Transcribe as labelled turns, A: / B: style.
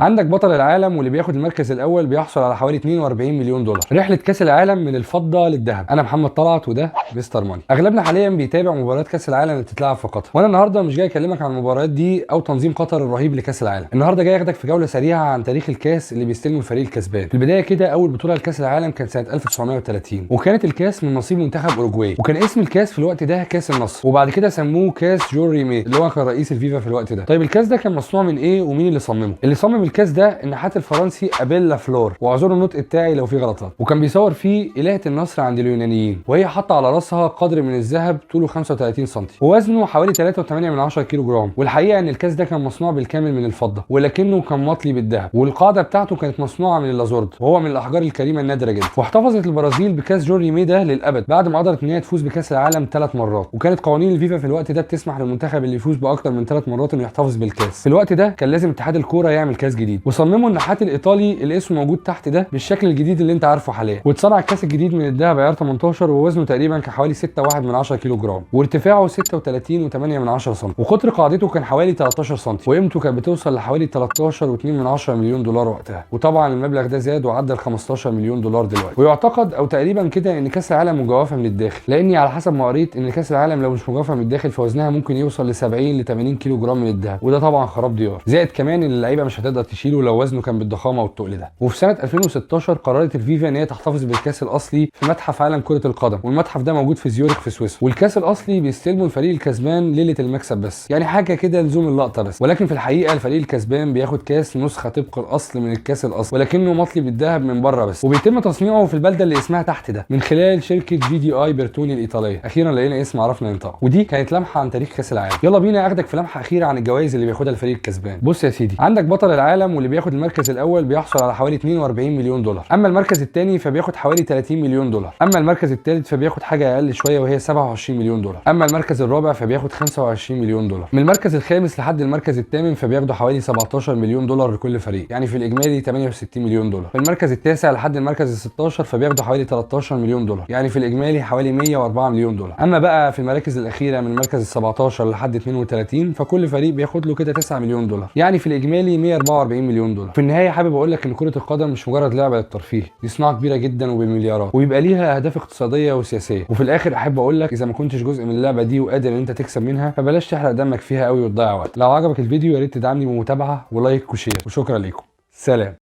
A: عندك بطل العالم واللي بياخد المركز الاول بيحصل على حوالي 42 مليون دولار. رحله كاس العالم من الفضه للذهب. انا محمد طلعت وده مستر ماني. اغلبنا حاليا بيتابع مباريات كاس العالم اللي بتتلعب في قطر، وانا النهارده مش جاي اكلمك عن المباريات دي او تنظيم قطر الرهيب لكاس العالم. النهارده جاي اخدك في جوله سريعه عن تاريخ الكاس اللي بيستلمه الفريق الكسبان. في البدايه كده اول بطوله لكاس العالم كانت سنه 1930، وكانت الكاس من نصيب منتخب اوروجواي، وكان اسم الكاس في الوقت ده كاس النصر، وبعد كده سموه كاس جون ريمي اللي هو كان رئيس الفيفا في الوقت ده. طيب الكاس ده كان مصنوع من ايه ومين اللي صممه؟ اللي صمم الكاس ده النحات الفرنسي ابيل لافلور، واعذروا النطق بتاعي لو في غلطات، وكان بيصور فيه الهه النصر عند اليونانيين، وهي حاطه على راسها قدر من الذهب طوله 35 سم ووزنه حوالي 3.8 كيلو جرام. والحقيقه ان الكاس ده كان مصنوع بالكامل من الفضه، ولكنه كان مطلي بالذهب، والقاعده بتاعته كانت مصنوعه من اللازورد، وهو من الاحجار الكريمه النادره جدا. واحتفظت البرازيل بكاس جون ريمي ده للابد بعد ما قدرت ان هي تفوز بكاس العالم 3 مرات، وكانت قوانين الفيفا في الوقت ده بتسمح للمنتخب اللي يفوز باكتر من 3 مرات انه يحتفظ بالكاس. في الوقت ده كان لازم اتحاد الكوره يعمل كاس جديد، وصمموا النحات الايطالي اللي اسمه موجود تحت ده بالشكل الجديد اللي انت عارفه حاليا. واتصنع الكاس الجديد من الذهب عيار 18، ووزنه تقريبا كان حوالي 6.1 كيلو جرام، وارتفاعه 36.8 سم، وقطر قاعدته كان حوالي 13 سم، وقيمته كانت بتوصل لحوالي 13.2 مليون دولار وقتها. وطبعا المبلغ ده زاد وعدى ال 15 مليون دولار دلوقتي. ويعتقد او تقريبا كده ان كاس العالم مجوفه من الداخل، لاني على حسب ما قريت ان كاس العالم لو مش مجوفه من الداخل فوزنها ممكن يوصل ل 70 ل 80 كيلو جرام من الذهب، وده طبعا خراب ديار. زائد كمان ان اللعيبه مش هتقدر تشيله لو وزنه كان بالضخامه والتقل ده. وفي سنه 2016 قررت الفيفا ان هي تحتفظ بالكاس الاصلي في متحف عالم كره القدم، والمتحف ده موجود في زيورخ في سويسرا. والكاس الاصلي بيستلمه الفريق الكسبان ليله المكسب بس، يعني حاجه كده لزوم اللقطه بس. ولكن في الحقيقه الفريق الكسبان بياخد كاس نسخه طبق الاصل من الكاس الاصلي، ولكنه مطلي بالذهب من بره بس، وبيتم تصنيعه في البلده اللي اسمها تحت ده من خلال شركه جي دي اي بيرتوني الايطاليه. اخيرا لقينا اسم عرفنا ننطقه. ودي كانت لمحه عن تاريخ كاس العالم. يلا بينا اخدك في لمحه اخيره عن الجوائز اللي بياخدها الفريق الكسبان. بص يا سيدي، عندك بطل العالم واللي بياخد المركز الاول بيحصل على حوالي 42 مليون دولار، اما المركز الثاني فبياخد حوالي 30 مليون دولار، اما المركز الثالث فبياخد حاجه اقل شويه وهي 27 مليون دولار، اما المركز الرابع فبياخد 25 مليون دولار. من المركز الخامس لحد المركز الثامن فبياخدوا حوالي 17 مليون دولار لكل فريق، يعني في الاجمالي 68 مليون دولار. من المركز التاسع لحد المركز ال 16 فبياخدوا حوالي 13 مليون دولار، يعني في الاجمالي حوالي 104 مليون دولار. اما بقى في المراكز الاخيره من المركز ال 17 لحد 32 فكل فريق بياخد له كده 9 مليون دولار، يعني في الاجمالي 144 مليون دولار. في النهايه حابب اقول لك ان كره القدم مش مجرد لعبه للترفيه، دي صناعه كبيره جدا وبمليارات، ويبقى ليها اهداف اقتصاديه وسياسيه. وفي الاخر احب اقول لك اذا ما كنتش جزء من اللعبه دي وقادر ان انت تكسب منها فبلاش تحرق دمك فيها قوي وتضيع وقت. لو عجبك الفيديو يا ريت تدعمني بمتابعه ولايك وشير، وشكرا ليكم. سلام.